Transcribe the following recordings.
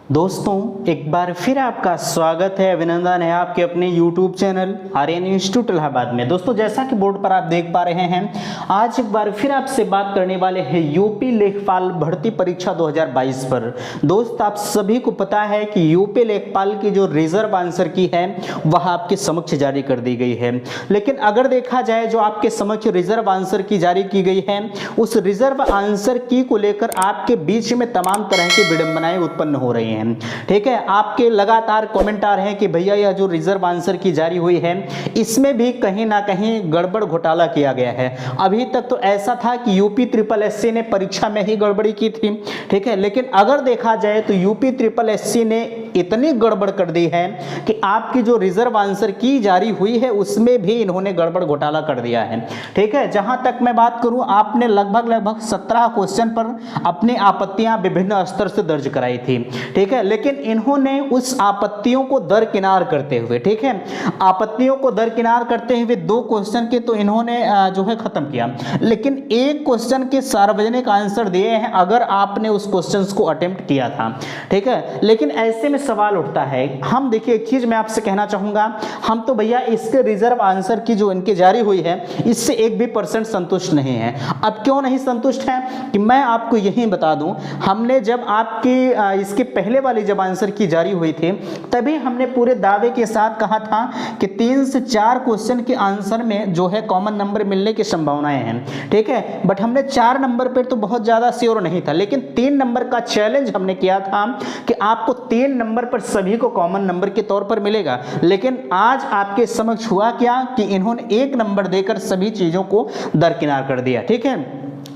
दोस्तों एक बार फिर आपका स्वागत है, अभिनंदन है आपके अपने YouTube channel Aryan institute Allahabad में। दोस्तों जैसा कि बोर्ड पर आप देख पा रहे हैं, आज एक बार फिर आपसे बात करने वाले हैं यूपी लेखपाल भर्ती परीक्षा 2022 पर। दोस्त आप सभी को पता है कि यूपी लेखपाल की जो रिजर्व आंसर की है वह आपके समक्ष जारी कर दी गई है। लेकिन अगर देखा जाए जो आपके समक्ष रिजर्व आंसर की जारी की गई है, उस रिजर्व आंसर की को लेकर आपके बीच में तमाम तरह की विडंबनाएं उत्पन्न हो रही हैं। ठीक है, आपके लगातार कमेंट आ रहे हैं कि भैया यह जो रिजर्व आंसर की जारी हुई है इसमें भी कहीं ना कहीं गड़बड़ घोटाला किया गया है। अभी तक तो ऐसा था कि यूपी ट्रिपल एससी ने परीक्षा में ही गड़बड़ी की थी। ठीक है, लेकिन अगर देखा जाए तो यूपी ट्रिपल एससी ने इतनी गड़बड़ कर दी है कि आपकी जो रिजर्व आंसर की जारी हुई है उसमें भी इन्होंने गड़बड़ घोटाला कर दिया है। ठीक है, जहां तक मैं बात करूं, आपने लगभग 17 क्वेश्चन पर अपनी आपत्तियां विभिन्न स्तर से दर्ज कराई थी। ठीक है, लेकिन इन्होंने उस आपत्तियों को दरकिनार करते हुए, ठीक है, आपत्तियों को दरकिनार करते हुए 2 क्वेश्चन के तो इन्होंने जो है खत्म किया, लेकिन एक क्वेश्चन के सार्वजनिक आंसर दिए हैं अगर आपने उस क्वेश्चन को अटेम्प्ट किया था। ठीक है, लेकिन ऐसे में सवाल उठता है, हम देखिए एक चीज मैं आपसे कहना चाहूंगा, हम तो भैया इसके रिजर्व आंसर की जो इनकी जारी हुई है इससे 1 भी % संतुष्ट नहीं है। अब क्यों नहीं संतुष्ट है कि मैं आपको यही बता दूं, हमने जब आपकी इसके पहले वाली जब आंसर की जारी हुई थी तभी हमने पूरे दावे के साथ कहा था कि 3 से 4 क्वेश्चन के आंसर में जो है कॉमन नंबर मिलने की संभावनाएं हैं। ठीक है, बट हमने 4 नंबर पर तो बहुत ज्यादा श्योर नहीं था, लेकिन 3 नंबर का चैलेंज हमने किया था कि आपको 3 नंबर पर सभी को कॉमन नंबर के तौर पर मिलेगा। लेकिन आज आपके समक्ष हुआ क्या कि इन्होंने 1 नंबर देकर सभी चीजों को दरकिनार कर दिया। ठीक है,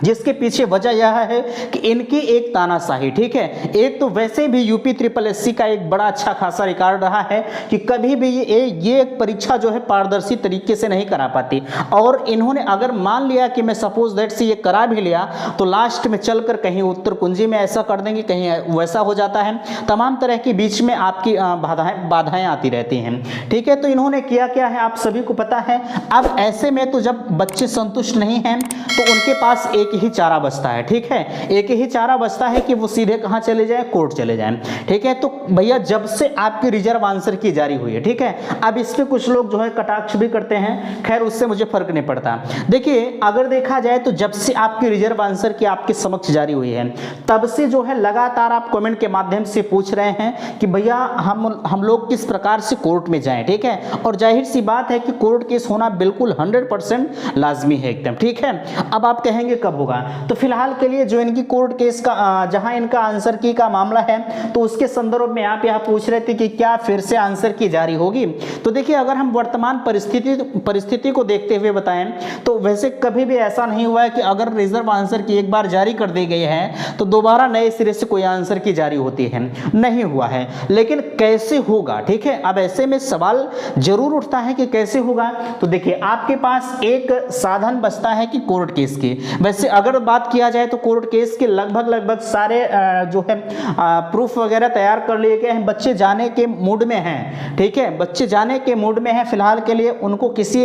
जिसके पीछे वजह यह है कि इनकी एक तानाशाही। ठीक है, एक तो वैसे भी यूपी ट्रिपल एससी का एक बड़ा अच्छा खासा रिकॉर्ड रहा है कि कभी भी ये एक परीक्षा जो है पारदर्शी तरीके से नहीं करा पाती, और इन्होंने अगर मान लिया कि मैं सपोज दैट से ये करा भी लिया तो लास्ट में चलकर कहीं उत्तर कुंजी में ऐसा कर देंगे, कहीं वैसा हो जाता है, तमाम तरह के बीच में आपकी बाधाएं आती रहती हैं। ठीक है, तो इन्होंने किया क्या है आप सभी को पता है। अब ऐसे में तो जब बच्चे संतुष्ट नहीं हैं तो उनके पास एक ही चारा बचता है। ठीक है, एक ही चारा बचता है कि वो सीधे कहां चले जाएं, कोर्ट चले जाएं। ठीक है, तो भैया जब से आपकी रिजर्व आंसर की जारी हुई है, ठीक है, अब इस पे कुछ लोग जो है कटाक्ष भी करते हैं, खैर उससे मुझे फर्क नहीं पड़ता। देखिए अगर देखा जाए तो जब से आपकी रिजर्व आंसर की आपके समक्ष जारी हुई है तब से जो है लगातार आप कमेंट के माध्यम से पूछ रहे हैं कि भैया हम लोग किस प्रकार से कोर्ट में जाएं। ठीक है, और जाहिर सी बात है कि कोर्ट केस होना बिल्कुल 100% लाजमी है एकदम। ठीक है, अब आप कहेंगे कब होगा, तो फिलहाल के लिए जो इनकी कोर्ट केस का जहां इनका आंसर की का मामला है तो उसके संदर्भ में आप यहां पूछ रहे थे कि क्या फिर से आंसर की जारी होगी। तो देखिए अगर हम वर्तमान परिस्थिति को देखते हुए बताएं तो वैसे कभी भी ऐसा नहीं हुआ है कि अगर रिजर्व आंसर की एक बार जारी कर दी गई है तो दोबारा नए सिरे से कोई आंसर की जारी होती है, नहीं हुआ है। लेकिन कैसे होगा, ठीक है, अब ऐसे में सवाल जरूर उठता है कि कैसे होगा। तो देखिए आपके पास एक साधन बचता है कि कोर्ट केस की। वैसे अगर बात किया जाए तो कोर्ट केस के लगभग सारे जो है प्रूफ वगैरह तैयार कर लिए गए हैं, बच्चे जाने के मूड में हैं। ठीक है, बच्चे जाने के मूड में हैं फिलहाल के लिए, उनको किसी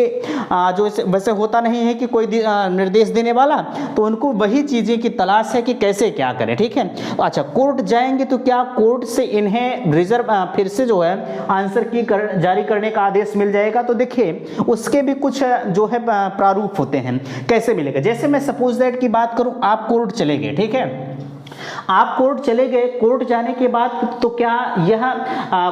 जो वैसे होता नहीं है कि कोई निर्देश देने वाला, तो उनको वही चीजें की तलाश है कि कैसे क्या करें। ठीक है, अच्छा कोर्ट जाएंगे तो क्या कोर्ट से इन्हें रिजर्व फिर से जो है आंसर की जारी करने का आदेश मिल जाएगा। तो देखिए उसके भी कुछ जो है प्रारूप होते हैं, कैसे मिलेगा। जैसे मैं सपोज दैट की बात करूं, आप कोर्ट चले गए, ठीक है, आप कोर्ट चले गए, कोर्ट जाने के बाद तो क्या यह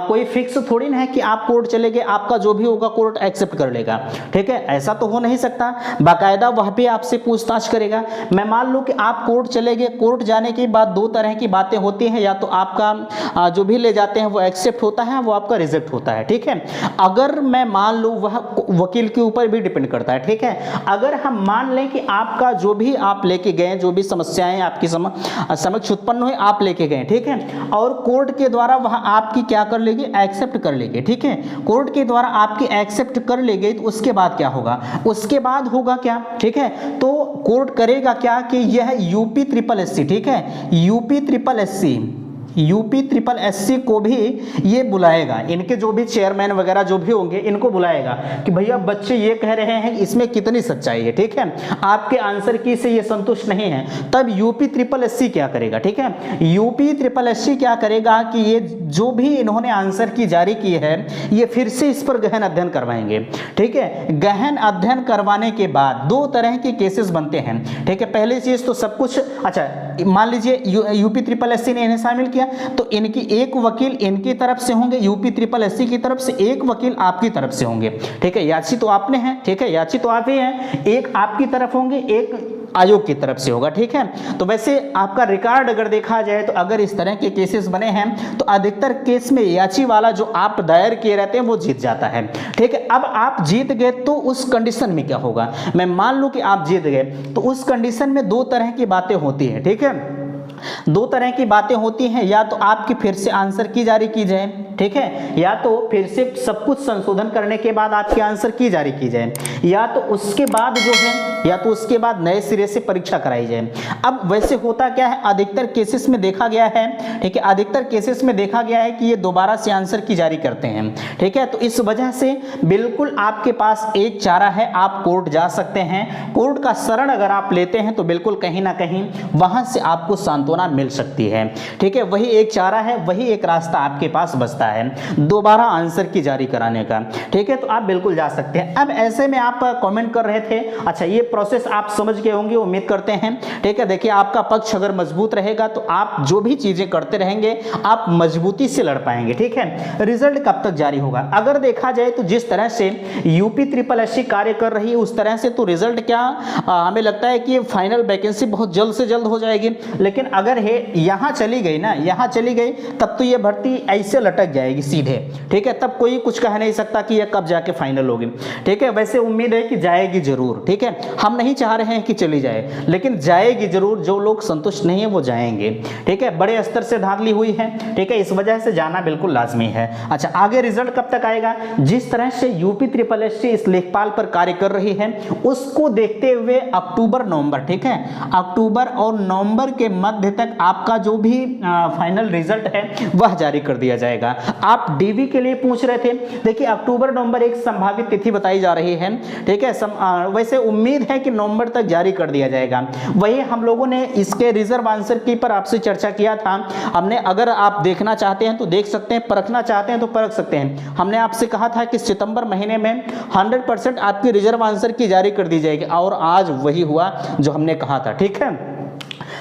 कोई फिक्स थोड़ी ना है कि आप कोर्ट चले गए आपका जो भी होगा कोर्ट एक्सेप्ट कर लेगा। ठीक है, ऐसा तो हो नहीं सकता, बाकायदा वह भी आपसे पूछताछ करेगा। मैं मान लूं कि आप कोर्ट चले गए, कोर्ट जाने के बाद 2 तरह की बातें होती हैं, या तो आपका जो भी ले जाते हैं वो एक्सेप्ट होता है, वो आपका रिजेक्ट होता है। ठीक है, अगर मैं मान लूं, वह वकील के ऊपर भी डिपेंड करता है। ठीक है, अगर हम मान लें कि आपका जो भी आप लेके गए, जो भी समस्याएं आपकी समक्ष उत्पन्न हुई आप लेके गए, ठीक है, और कोर्ट के द्वारा वह आपकी क्या कर लेगी, एक्सेप्ट कर लेगी। ठीक है, कोर्ट के द्वारा आपकी एक्सेप्ट कर लेगी, तो उसके बाद क्या होगा, उसके बाद होगा क्या, ठीक है, तो कोर्ट करेगा क्या कि यह यूपी ट्रिपल एससी, ठीक है, UP triple SC UP triple SC को भी ये बुलाएगा, इनके जो भी चेयरमैन वगैरह जो भी होंगे इनको बुलाएगा कि भैया बच्चे ये कह रहे हैं इसमें कितनी सच्चाई है, ठीक है, आपके आंसर की से ये संतुष्ट नहीं है। तब यूपी ट्रिपल एससी क्या करेगा, ठीक है, यूपी ट्रिपल एससी क्या करेगा कि ये जो भी इन्होंने आंसर की जारी की है ये फिर से इस पर गहन अध्ययन करवाएंगे, ठीक है। गहन अध्ययन करवाने के बाद दो तरह के केसेस बनते हैं, ठीक है। पहली चीज तो सब कुछ, अच्छा मान लीजिए यूपी ट्रिपल एससी ने इन्हें शामिल किया तो इनकी एक वकील इनकी तरफ से होंगे, यूपी ट्रिपल एससी की तरफ से एक वकील आपकी तरफ से होंगे, ठीक है। याची तो आपने हैं, ठीक है, याची तो आप ही हैं, एक आपकी तरफ होंगे एक आयोग की तरफ से होगा, ठीक है। तो वैसे आपका रिकॉर्ड अगर देखा जाए तो अगर इस तरह के केसेस बने हैं तो अधिकतर केस में याची वाला जो आप दायर किए रहते हैं वो जीत जाता है, ठीक है। अब आप जीत गए तो उस कंडीशन में क्या होगा, मैं मान लूं कि आप जीत गए तो उस कंडीशन में दो तरह की बातें होती हैं, ठीक है, दो तरह की बातें होती हैं, या तो आपकी फिर से आंसर की जारी की जाए, ठीक है, या तो फिर से सब कुछ संशोधन करने के बाद आपके आंसर की जारी की जाए, या तो उसके बाद जो है या तो उसके बाद नए सिरे से परीक्षा कराई जाए। अब वैसे होता क्या है, अधिकतर केसेस में देखा गया है, ठीक है, अधिकतर केसेस में देखा गया है कि ये दोबारा से आंसर की जारी करते हैं, ठीक है। तो इस वजह से बिल्कुल आपके पास एक चारा है, आप कोर्ट जा सकते हैं, कोर्ट का शरण अगर आप लेते हैं तो बिल्कुल कहीं ना कहीं वहां से आपको सांत्वना मिल सकती है, ठीक है। वही एक चारा है, वही एक रास्ता आपके पास बचता है दोबारा आंसर की जारी कराने का, ठीक है। तो आप बिल्कुल जा सकते हैं। अब ऐसे में आप कमेंट कर रहे थे, अच्छा ये प्रोसेस आप समझ गए होंगे उम्मीद करते हैं, ठीक है। देखिए आपका पक्ष अगर मजबूत रहेगा तो आप जो भी चीजें करते रहेंगे आप मजबूती से लड़ पाएंगे, ठीक है। रिजल्ट कब तक जारी होगा, अगर देखा जाए तो जिस तरह से यूपी ट्रिपल एससी कार्य कर रही है उस तरह से तो रिजल्ट क्या हमें लगता है कि फाइनल वैकेंसी बहुत जल्द से जल्द हो जाएगी, लेकिन अगर है यहाँ चली गई ना, यहाँ चली गई तब तो ये भर्ती ऐसे लटक जाएगी सीधे, ठीक है, तब कोई कुछ कह नहीं सकता कि ये कब जाके फाइनल होगी, ठीक है। वैसे उम्मीद है कि जाएगी जरूर, ठीक है, हम नहीं चाह रहे हैं कि चली जाए लेकिन जाएगी जरूर, जो लोग संतुष्ट नहीं है वो जाएंगे, ठीक है। बड़े स्तर से धांधली हुई है, ठीक है, इस वजह से जाना बिल्कुल लाजमी है। अच्छा आगे रिजल्ट कब तक आएगा, जिस तरह से यूपी ट्रिपल एससी इस लेखपाल पर कार्य कर रही है उसको देखते हुए अक्टूबर नवंबर, ठीक है, अक्टूबर और नवंबर के मध्य तक आपका जो भी फाइनल रिजल्ट है वह जारी कर दिया जाएगा। आप डीवी के लिए पूछ रहे थे, देखिए अक्टूबर नवंबर एक संभावित तिथि बताई जा रही है, ठीक है। वैसे उम्मीद है कि नवंबर तक जारी कर दिया जाएगा। वही हम लोगों ने इसके रिजर्व आंसर की पर आपसे चर्चा किया था, हमने अगर आप देखना चाहते हैं तो देख सकते हैं, परखना चाहते हैं तो परख सकते हैं। हमने आपसे कहा था कि सितंबर महीने में 100% आपकी रिजर्व आंसर की जारी कर दी जाएगी और आज वही हुआ जो हमने कहा था, ठीक है।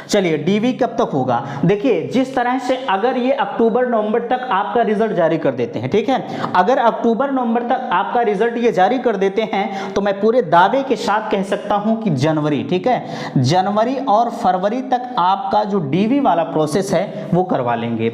चलिए डीवी कब तक होगा, देखिए जिस तरह से अगर ये अक्टूबर नवंबर तक आपका रिजल्ट जारी कर देते हैं, ठीक है, अगर अक्टूबर नवंबर तक आपका रिजल्ट ये जारी कर देते हैं तो मैं पूरे दावे के साथ कह सकता हूं कि जनवरी, ठीक है, जनवरी और फरवरी तक आपका जो डीवी वाला प्रोसेस है वो करवा लेंगे।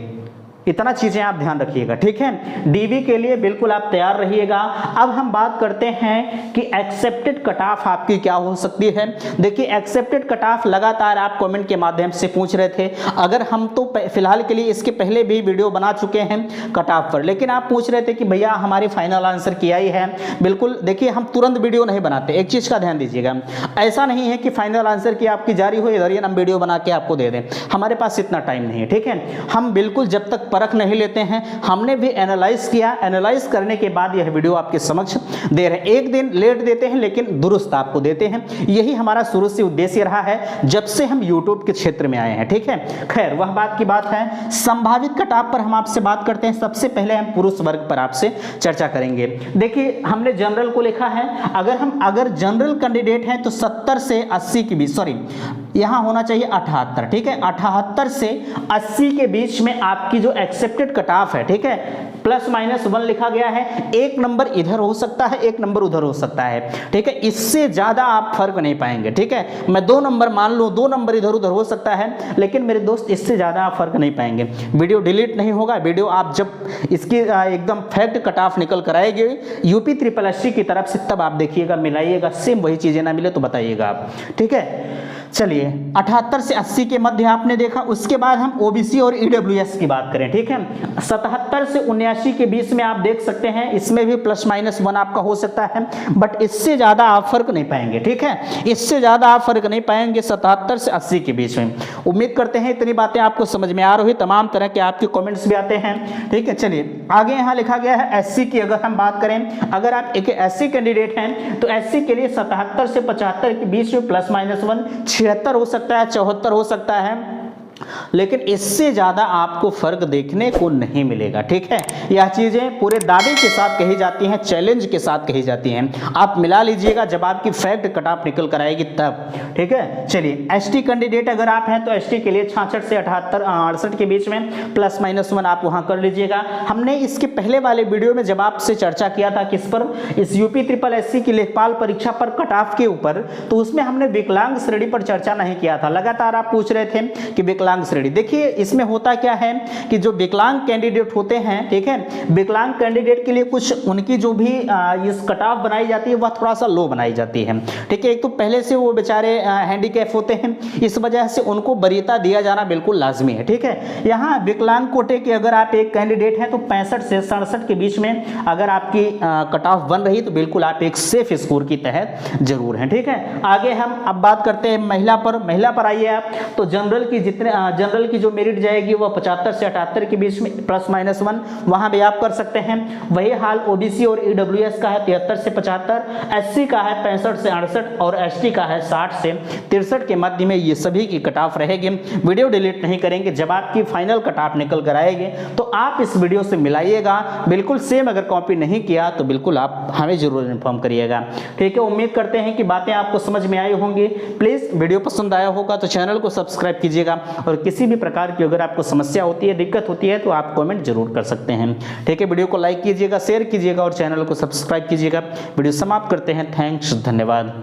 इतना चीजें आप ध्यान रखिएगा, ठीक है, डीवी के लिए बिल्कुल आप तैयार रहिएगा। अब हम बात करते हैं कि एक्सेप्टेड कट ऑफ आपकी क्या हो सकती है। देखिए एक्सेप्टेड कट ऑफ लगातार आप कमेंट के माध्यम से पूछ रहे थे, अगर हम तो फिलहाल के लिए इसके पहले भी वीडियो बना चुके हैं कट ऑफ पर, लेकिन आप पूछ रहे थे कि भैया हमारी फाइनल आंसर किया ही है। बिल्कुल देखिए हम तुरंत वीडियो नहीं बनाते, एक चीज का ध्यान दीजिएगा, ऐसा नहीं है कि फाइनल आंसर की आपकी जारी हो इधर हम वीडियो बना के आपको दे दें, हमारे पास इतना टाइम नहीं है, ठीक है। हम बिल्कुल जब तक परख नहीं लेते हैं, हमने भी एनालाइज किया, एनालाइज करने के बाद यह वीडियो आपके समक्ष दे रहे हैं। एक दिन लेट देते हैं लेकिन दुरुस्त आपको देते हैं, यही हमारा शुरू से उद्देश्य रहा है जब से हम यूट्यूब के क्षेत्र में आए हैं, ठीक है। खैर वह बात की बात है, संभावित कटाव पर हम आपसे बात करते हैं। सबसे पहले हम पुरुष वर्ग पर आपसे चर्चा करेंगे। देखिए हमने जनरल को लिखा है, अगर जनरल कैंडिडेट हैं तो 70 से 80 के बीच, सॉरी यहां होना चाहिए 78, ठीक है, 78 से 80 के बीच में आपकी जो एक्सेप्टेड कट ऑफ है, ठीक है, +-1 लिखा गया है, एक नंबर इधर हो सकता है एक नंबर उधर हो सकता है, ठीक है, इससे ज्यादा आप फर्क नहीं पाएंगे, ठीक है। मैं 2 नंबर मान लो, 2 नंबर इधर उधर हो सकता है, लेकिन मेरे दोस्त इससे ज्यादा आप फर्क नहीं पाएंगे। वीडियो डिलीट नहीं होगा, वीडियो आप जब इसकी एकदम फैक्ट कट ऑफ निकल कर आएगी यूपी ट्रिपल एससी की तरफ से तब आप देखिएगा, मिलाइएगा, सेम वही चीजें ना मिले तो बताइएगा आप, ठीक है। चलिए चलिए 78 से 80 के मध्य आपने देखा। उसके बाद हम ओबीसी और ईडब्ल्यूएस की बात करें, ठीक है। 77 से 79 के बीच में आप देख सकते हैं, इसमें भी +-1 आपका हो सकता है, बट इससे ज़्यादा आप फर्क नहीं पाएंगे, ठीक है। इससे ज़्यादा आप फर्क नहीं पाएंगे 77 से 80 के बीच में। उम्मीद करते हैं इतनी बातें आपको समझ में आ रही। तमाम तरह के आपके कमेंट्स भी आते हैं, ठीक है। चलिए आगे यहाँ लिखा गया है एससी की अगर हम बात करें, अगर आप एक एससी कैंडिडेट हैं तो एससी के लिए 77 से 75 के बीच में +-1 76 हो सकता है, 74 हो सकता है, लेकिन इससे ज्यादा आपको फर्क देखने को नहीं मिलेगा, ठीक है। यह चीजें पूरे दावे के साथ कही जाती हैं, चैलेंज के साथ कही जाती हैं। आप मिला लीजिएगा जब आपकी फैक्ट कट ऑफ निकल कर आएगी तब, ठीक है। चलिए एसटी कैंडिडेट अगर आप हैं तो एसटी के लिए 66 से 68 के बीच में +-1 आप वहां कर लीजिएगा। हमने इसके पहले वाले वीडियो में जब आपसे चर्चा किया था किस पर, इस यूपी ट्रिपल एससी की लेखपाल परीक्षा पर कट ऑफ के ऊपर, तो उसमें हमने विकलांग श्रेणी पर चर्चा नहीं किया था। लगातार आप पूछ रहे थे कि विकलांग श्रेणी, देखिए इसमें होता क्या है कि जो विकलांग कैंडिडेट होते हैं, ठीक है, विकलांग कैंडिडेट के लिए कुछ उनकी जो भी इस कट ऑफ बनाई जाती है वह थोड़ा सा लो बनाई जाती है, ठीक है। एक तो पहले से वो बेचारे हैंडीकैप होते हैं, इस वजह से उनको वरीयता दिया जाना बिल्कुल लाजमी है, ठीक है। यहाँ विकलांग कोटे के अगर आप एक कैंडिडेट हैं तो 65 से 67 के बीच में अगर आपकी कट ऑफ बन रही तो बिल्कुल आप एक सेफ स्कोर की तहत जरूर हैं, ठीक है। आगे हम अब बात करते हैं महिला पर आइए आप, तो जनरल की जो मेरिट जाएगी वह 75 से 78 के बीच में +-1 वहां भी आप कर सकते हैं। वही हाल ओबीसी और ईडब्ल्यूएस का है 73 से 75, एससी का है 65 से 68 और एसटी का है 60 से 63 के मध्य में ये सभी की कट ऑफ रहेगी। वीडियो डिलीट नहीं करेंगे, जब आपकी फाइनल कट ऑफ निकल कर आएगी तो आप इस वीडियो से मिलाइएगा, बिल्कुल सेम। अगर कॉपी नहीं किया तो बिल्कुल आप हमें जरूर इन्फॉर्म करिएगा, ठीक है। उम्मीद करते हैं कि बातें आपको समझ में आई होंगी। प्लीज वीडियो पसंद आया होगा तो चैनल को सब्सक्राइब कीजिएगा, और किसी भी प्रकार की अगर आपको समस्या होती है, दिक्कत होती है तो आप कमेंट जरूर कर सकते हैं, ठीक है। वीडियो को लाइक कीजिएगा, शेयर कीजिएगा और चैनल को सब्सक्राइब कीजिएगा। वीडियो समाप्त करते हैं। थैंक्स, धन्यवाद।